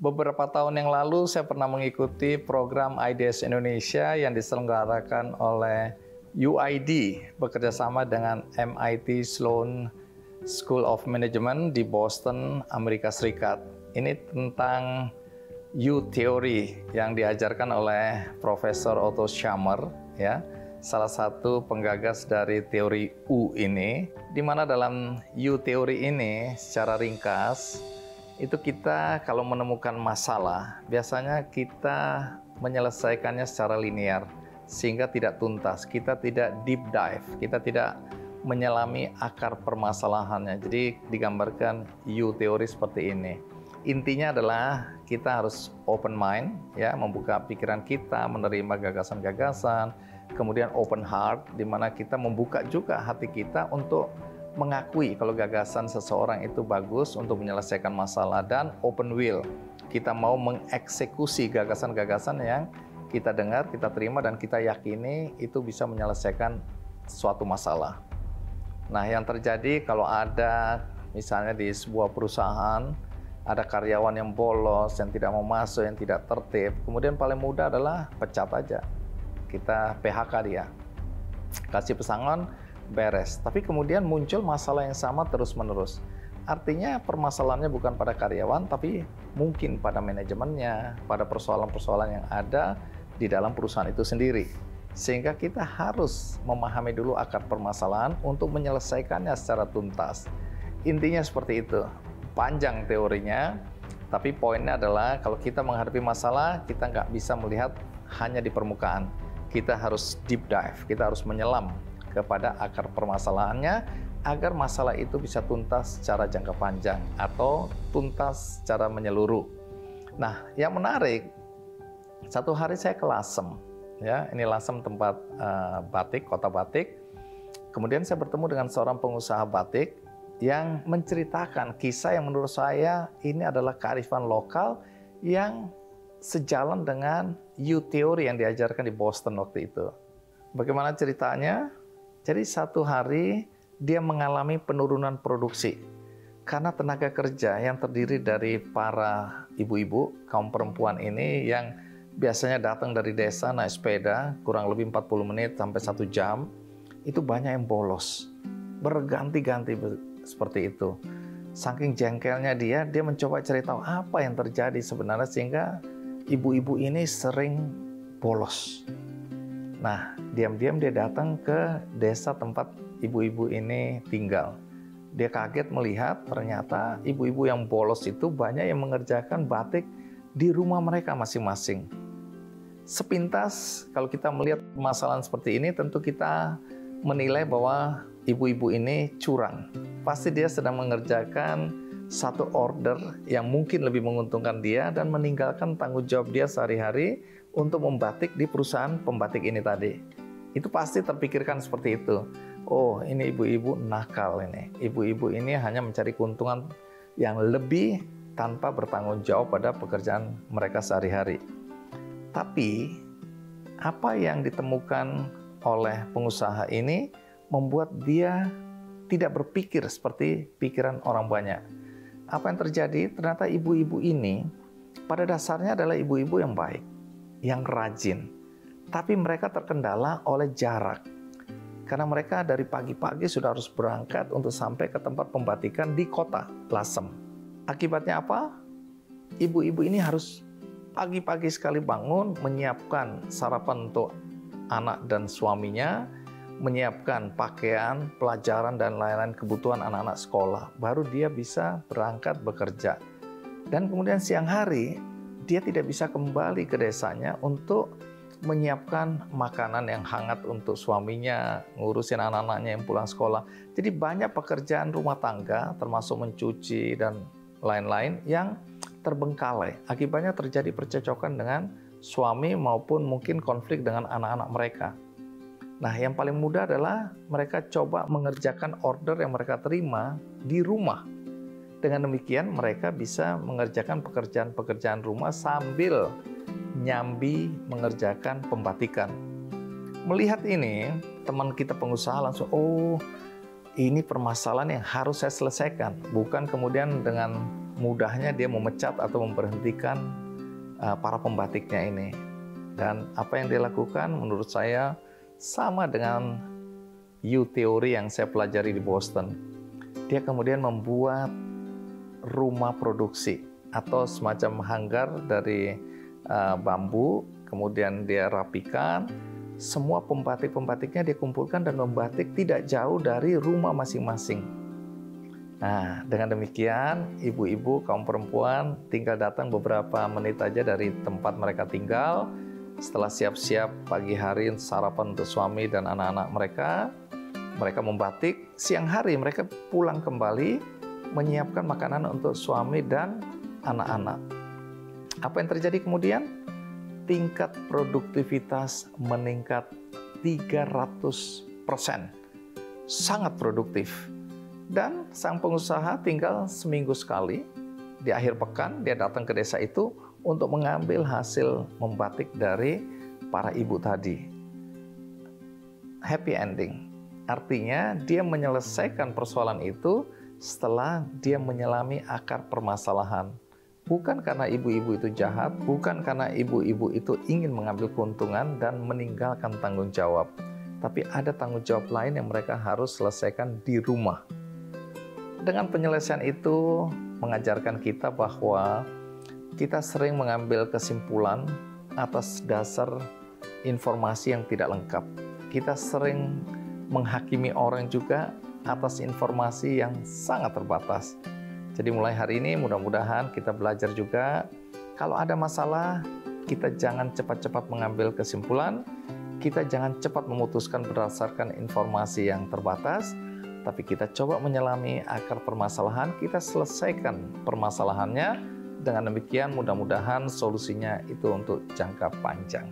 Beberapa tahun yang lalu saya pernah mengikuti program IDS Indonesia yang diselenggarakan oleh UID bekerjasama dengan MIT Sloan School of Management di Boston, Amerika Serikat. Ini tentang U-Theory yang diajarkan oleh Profesor Otto Scharmer, ya, salah satu penggagas dari teori U ini, di mana dalam U-Theory ini secara ringkas itu kita kalau menemukan masalah, biasanya kita menyelesaikannya secara linear, sehingga tidak tuntas, kita tidak deep dive, kita tidak menyelami akar permasalahannya. Jadi digambarkan U-Theory seperti ini. Intinya adalah kita harus open mind, ya, membuka pikiran kita, menerima gagasan-gagasan, kemudian open heart, di mana kita membuka juga hati kita untuk mengakui kalau gagasan seseorang itu bagus untuk menyelesaikan masalah, dan open will. Kita mau mengeksekusi gagasan-gagasan yang kita dengar, kita terima, dan kita yakini itu bisa menyelesaikan suatu masalah. Nah, yang terjadi kalau ada misalnya di sebuah perusahaan, ada karyawan yang bolos, yang tidak mau masuk, yang tidak tertib, kemudian paling mudah adalah pecat aja. Kita PHK dia. Kasih pesangon, beres. Tapi kemudian muncul masalah yang sama terus-menerus. Artinya permasalahannya bukan pada karyawan, tapi mungkin pada manajemennya, pada persoalan-persoalan yang ada di dalam perusahaan itu sendiri. Sehingga kita harus memahami dulu akar permasalahan untuk menyelesaikannya secara tuntas. Intinya seperti itu. Panjang teorinya, tapi poinnya adalah kalau kita menghadapi masalah, kita nggak bisa melihat hanya di permukaan. Kita harus deep dive, kita harus menyelam kepada akar permasalahannya agar masalah itu bisa tuntas secara jangka panjang atau tuntas secara menyeluruh. Nah, yang menarik, satu hari saya ke Lasem, ya, ini Lasem tempat batik, kota batik. Kemudian saya bertemu dengan seorang pengusaha batik yang menceritakan kisah yang menurut saya ini adalah kearifan lokal yang sejalan dengan U-Theory yang diajarkan di Boston waktu itu. Bagaimana ceritanya? Jadi satu hari dia mengalami penurunan produksi karena tenaga kerja yang terdiri dari para ibu-ibu, kaum perempuan ini yang biasanya datang dari desa naik sepeda kurang lebih 40 menit sampai 1 jam, itu banyak yang bolos, berganti-ganti seperti itu. Saking jengkelnya dia mencoba cari tahu apa yang terjadi sebenarnya sehingga ibu-ibu ini sering bolos. Nah, diam-diam dia datang ke desa tempat ibu-ibu ini tinggal. Dia kaget melihat ternyata ibu-ibu yang bolos itu banyak yang mengerjakan batik di rumah mereka masing-masing. Sepintas, kalau kita melihat permasalahan seperti ini, tentu kita menilai bahwa ibu-ibu ini curang. Pasti dia sedang mengerjakan satu order yang mungkin lebih menguntungkan dia dan meninggalkan tanggung jawab dia sehari-hari untuk membatik di perusahaan pembatik ini tadi. Itu pasti terpikirkan seperti itu. Oh, ini ibu-ibu nakal ini. Ibu-ibu ini hanya mencari keuntungan yang lebih tanpa bertanggung jawab pada pekerjaan mereka sehari-hari. Tapi, apa yang ditemukan oleh pengusaha ini membuat dia tidak berpikir seperti pikiran orang banyak. Apa yang terjadi? Ternyata ibu-ibu ini pada dasarnya adalah ibu-ibu yang baik, yang rajin. Tapi mereka terkendala oleh jarak. Karena mereka dari pagi-pagi sudah harus berangkat untuk sampai ke tempat pembatikan di kota Lasem. Akibatnya apa? Ibu-ibu ini harus pagi-pagi sekali bangun, menyiapkan sarapan untuk anak dan suaminya, menyiapkan pakaian, pelajaran, dan lain-lain kebutuhan anak-anak sekolah. Baru dia bisa berangkat bekerja. Dan kemudian siang hari, dia tidak bisa kembali ke desanya untuk menyiapkan makanan yang hangat untuk suaminya, ngurusin anak-anaknya yang pulang sekolah. Jadi banyak pekerjaan rumah tangga, termasuk mencuci dan lain-lain, yang terbengkalai. Akibatnya terjadi percecokan dengan suami maupun mungkin konflik dengan anak-anak mereka. Nah, yang paling mudah adalah mereka coba mengerjakan order yang mereka terima di rumah. Dengan demikian, mereka bisa mengerjakan pekerjaan-pekerjaan rumah sambil nyambi mengerjakan pembatikan. Melihat ini, teman kita pengusaha langsung, oh, ini permasalahan yang harus saya selesaikan. Bukan kemudian dengan mudahnya dia memecat atau memberhentikan para pembatiknya ini. Dan apa yang dia lakukan menurut saya sama dengan U-teori yang saya pelajari di Boston. Dia kemudian membuat rumah produksi atau semacam hanggar dari bambu, kemudian dia rapikan, semua pembatik-pembatiknya dia kumpulkan dan membatik tidak jauh dari rumah masing-masing. Nah, dengan demikian, ibu-ibu, kaum perempuan tinggal datang beberapa menit aja dari tempat mereka tinggal. Setelah siap-siap pagi hari sarapan untuk suami dan anak-anak mereka membatik. Siang hari mereka pulang kembali menyiapkan makanan untuk suami dan anak-anak. Apa yang terjadi kemudian? Tingkat produktivitas meningkat 300%. Sangat produktif. Dan sang pengusaha tinggal seminggu sekali, di akhir pekan dia datang ke desa itu untuk mengambil hasil membatik dari para ibu tadi. Happy ending. Artinya dia menyelesaikan persoalan itu setelah dia menyelami akar permasalahan. Bukan karena ibu-ibu itu jahat, bukan karena ibu-ibu itu ingin mengambil keuntungan dan meninggalkan tanggung jawab. Tapi ada tanggung jawab lain yang mereka harus selesaikan di rumah. Dengan penyelesaian itu mengajarkan kita bahwa kita sering mengambil kesimpulan atas dasar informasi yang tidak lengkap. Kita sering menghakimi orang juga atas informasi yang sangat terbatas. Jadi mulai hari ini mudah-mudahan kita belajar juga, kalau ada masalah, kita jangan cepat-cepat mengambil kesimpulan, kita jangan cepat memutuskan berdasarkan informasi yang terbatas, tapi kita coba menyelami akar permasalahan, kita selesaikan permasalahannya. Dengan demikian mudah-mudahan solusinya itu untuk jangka panjang.